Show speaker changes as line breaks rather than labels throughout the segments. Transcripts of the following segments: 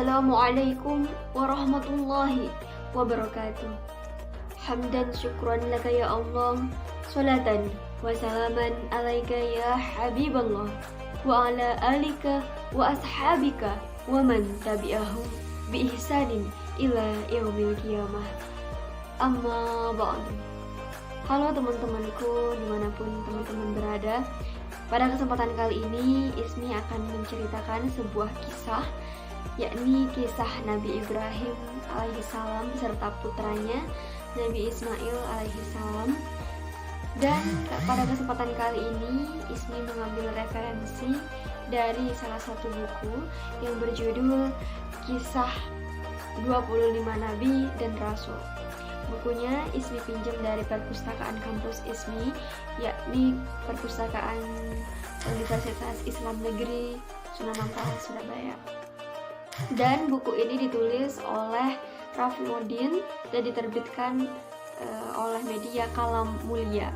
Assalamualaikum warahmatullahi wabarakatuh. Hamdan syukran laka ya Allah, salatan wa salaman alaika ya Habiballah, wa ala alika wa ashabika wa man tabi'ahum bi ihsanin ila yaumil qiyamah. Amma ba'du. Halo teman-temanku dimanapun teman-teman berada. Pada kesempatan kali ini Ismi akan menceritakan sebuah kisah, yakni kisah Nabi Ibrahim alaihissalam beserta putranya Nabi Ismail alaihissalam. Dan pada kesempatan kali ini Ismi mengambil referensi dari salah satu buku yang berjudul Kisah 25 Nabi dan Rasul. Bukunya Ismi pinjam dari perpustakaan kampus Ismi, yakni Perpustakaan Universitas Islam Negeri Sunan Ampel, Surabaya. Dan buku ini ditulis oleh Raffi Modin dan diterbitkan oleh media Kalam Mulia.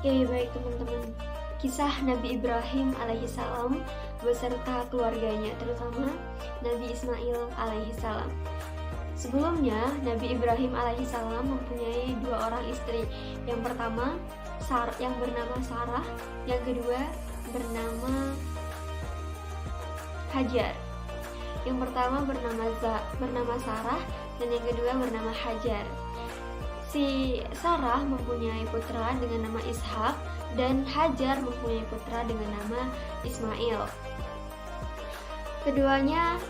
Oke, baik teman-teman. Kisah Nabi Ibrahim alaihissalam beserta keluarganya, terutama Nabi Ismail alaihissalam. Sebelumnya, Nabi Ibrahim alaihissalam mempunyai dua orang istri. Yang pertama, yang bernama Sarah, yang kedua bernama Hajar. Yang pertama bernama Sarah dan yang kedua bernama Hajar. Si Sarah mempunyai putra dengan nama Ishak dan Hajar mempunyai putra dengan nama Ismail. Keduanya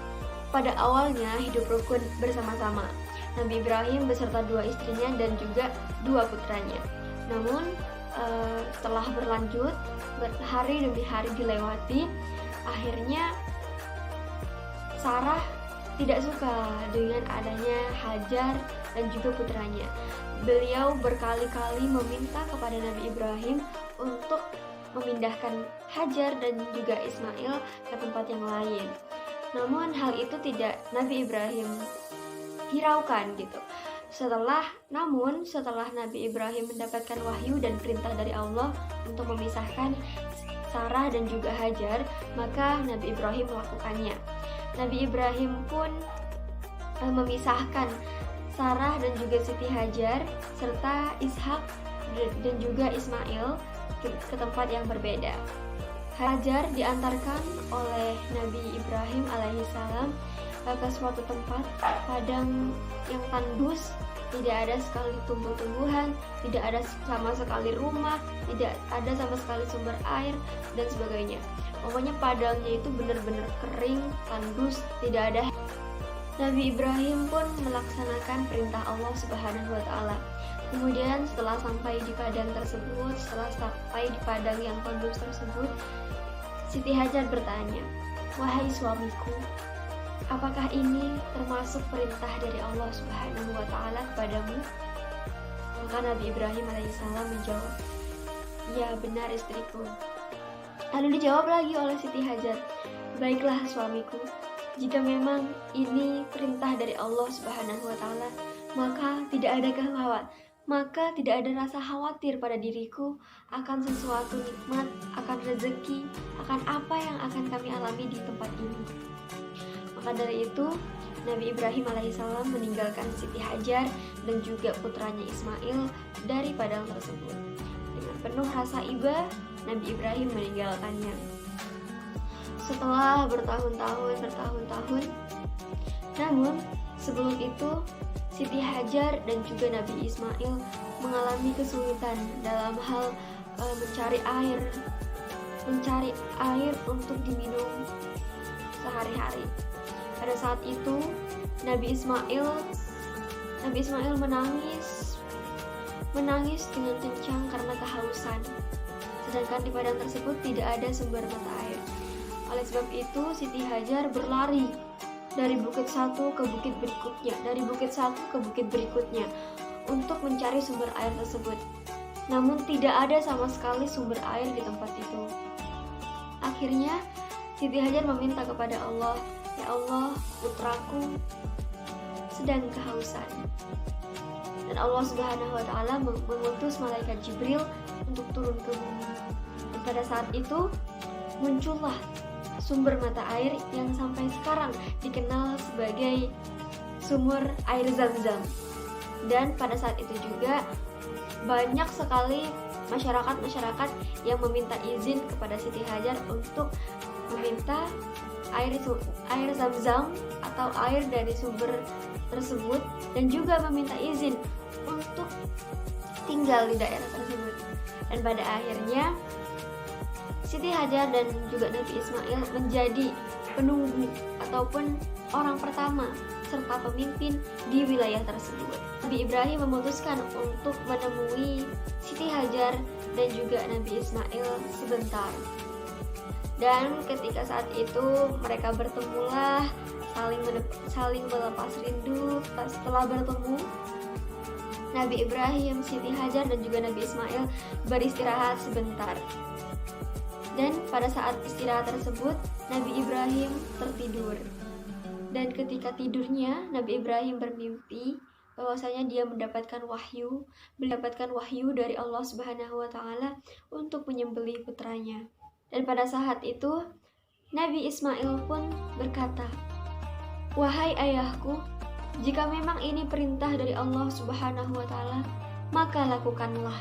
pada awalnya hidup rukun bersama-sama. Nabi Ibrahim beserta dua istrinya dan juga dua putranya. Namun setelah berlanjut, hari demi hari dilewati, akhirnya Sarah tidak suka dengan adanya Hajar dan juga putranya. Beliau berkali-kali meminta kepada Nabi Ibrahim untuk memindahkan Hajar dan juga Ismail ke tempat yang lain. Namun hal itu tidak Nabi Ibrahim hiraukan gitu. Setelah Nabi Ibrahim mendapatkan wahyu dan perintah dari Allah untuk memisahkan Sarah dan juga Hajar, maka Nabi Ibrahim melakukannya. Nabi Ibrahim pun memisahkan Sarah dan juga Siti Hajar serta Ishak dan juga Ismail ke tempat yang berbeda. Hajar diantarkan oleh Nabi Ibrahim alaihissalam ke suatu tempat padang yang tandus, tidak ada sekali tumbuh-tumbuhan, tidak ada sama sekali rumah, tidak ada sama sekali sumber air dan sebagainya. Pokoknya padangnya itu benar-benar kering, tandus, tidak ada. Nabi Ibrahim pun melaksanakan perintah Allah Subhanahu wa taala. Kemudian setelah sampai di padang tersebut, setelah sampai di padang yang tandus tersebut, Siti Hajar bertanya, "Wahai suamiku, apakah ini termasuk perintah dari Allah Subhanahu wa taala kepadamu?" Maka Nabi Ibrahim alaihissalam menjawab, "Ya, benar istriku." Lalu dijawab lagi oleh Siti Hajar, "Baiklah suamiku, jika memang ini perintah dari Allah Subhanahu wa taala, maka tidak ada rasa khawatir pada diriku akan sesuatu nikmat, akan rezeki, akan apa yang akan kami alami di tempat ini." Maka dari itu, Nabi Ibrahim alaihissalam meninggalkan Siti Hajar dan juga putranya Ismail dari padang tersebut. Dengan penuh rasa iba, Nabi Ibrahim meninggalkannya. Setelah bertahun-tahun, namun sebelum itu Siti Hajar dan juga Nabi Ismail mengalami kesulitan dalam hal mencari air untuk diminum sehari-hari. Pada saat itu Nabi Ismail menangis dengan kencang karena kehausan. Sedangkan di padang tersebut tidak ada sumber mata air. Oleh sebab itu Siti Hajar berlari dari bukit satu ke bukit berikutnya untuk mencari sumber air tersebut. Namun tidak ada sama sekali sumber air di tempat itu. Akhirnya Siti Hajar meminta kepada Allah, "Ya Allah, putraku sedang kehausan." Dan Allah Subhanahu wa taala mengutus malaikat Jibril untuk turun ke bumi. Dan pada saat itu muncullah sumber mata air yang sampai sekarang dikenal sebagai sumur air Zam-Zam. Dan pada saat itu juga banyak sekali masyarakat yang meminta izin kepada Siti Hajar untuk meminta air Zam-Zam atau air dari sumber tersebut, dan juga meminta izin untuk tinggal di daerah tersebut. Dan pada akhirnya Siti Hajar dan juga Nabi Ismail menjadi penunggu ataupun orang pertama serta pemimpin di wilayah tersebut. Nabi Ibrahim memutuskan untuk menemui Siti Hajar dan juga Nabi Ismail sebentar. Dan ketika saat itu mereka bertemulah, saling melepas rindu. Setelah bertemu, Nabi Ibrahim, Siti Hajar dan juga Nabi Ismail beristirahat sebentar. Dan pada saat istirahat tersebut, Nabi Ibrahim tertidur. Dan ketika tidurnya, Nabi Ibrahim bermimpi bahwasanya dia mendapatkan wahyu dari Allah Subhanahu wa taala untuk menyembelih putranya. Dan pada saat itu, Nabi Ismail pun berkata, "Wahai ayahku, jika memang ini perintah dari Allah Subhanahu wa taala, maka lakukanlah,"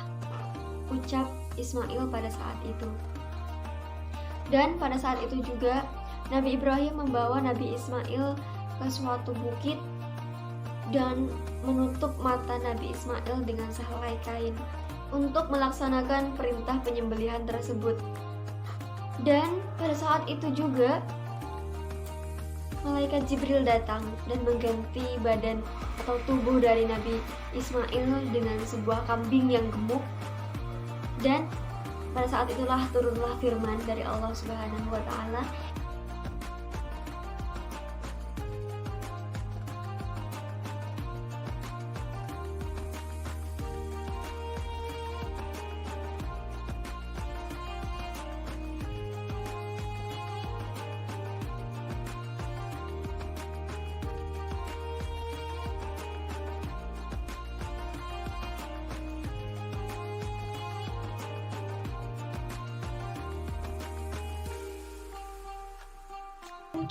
ucap Ismail pada saat itu. Dan pada saat itu juga Nabi Ibrahim membawa Nabi Ismail ke suatu bukit dan menutup mata Nabi Ismail dengan sehelai kain untuk melaksanakan perintah penyembelihan tersebut. Dan pada saat itu juga malaikat Jibril datang dan mengganti badan atau tubuh dari Nabi Ismail dengan sebuah kambing yang gemuk. Dan pada saat itulah turunlah firman dari Allah Subhanahu wa taala,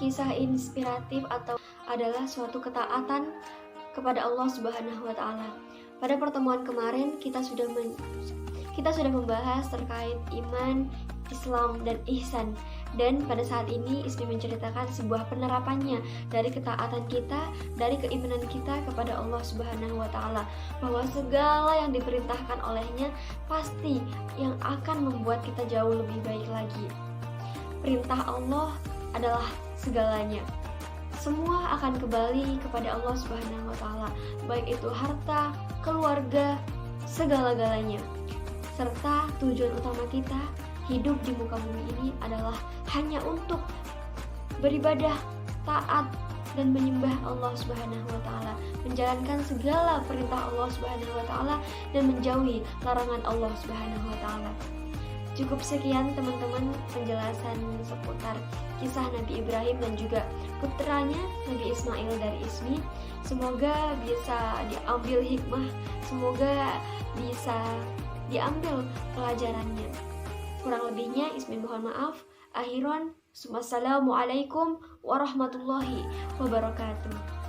kisah inspiratif atau adalah suatu ketaatan kepada Allah Subhanahu wa taala. Pada pertemuan kemarin kita sudah membahas terkait iman, Islam dan ihsan. Dan pada saat ini Ismi menceritakan sebuah penerapannya dari ketaatan kita, dari keimanan kita kepada Allah Subhanahu wa taala, bahwa segala yang diperintahkan olehnya pasti yang akan membuat kita jauh lebih baik lagi. Perintah Allah adalah segalanya. Semua akan kembali kepada Allah Subhanahu wa taala, baik itu harta, keluarga, segala-galanya. Serta tujuan utama kita hidup di muka bumi ini adalah hanya untuk beribadah, taat dan menyembah Allah Subhanahu wa taala, menjalankan segala perintah Allah Subhanahu wa taala dan menjauhi larangan Allah Subhanahu wa taala. Cukup sekian teman-teman penjelasan seputar kisah Nabi Ibrahim dan juga putranya Nabi Ismail dari Ismi. Semoga bisa diambil hikmah, semoga bisa diambil pelajarannya. Kurang lebihnya Ismi mohon maaf. Akhiran, wassalamualaikum warahmatullahi wabarakatuh.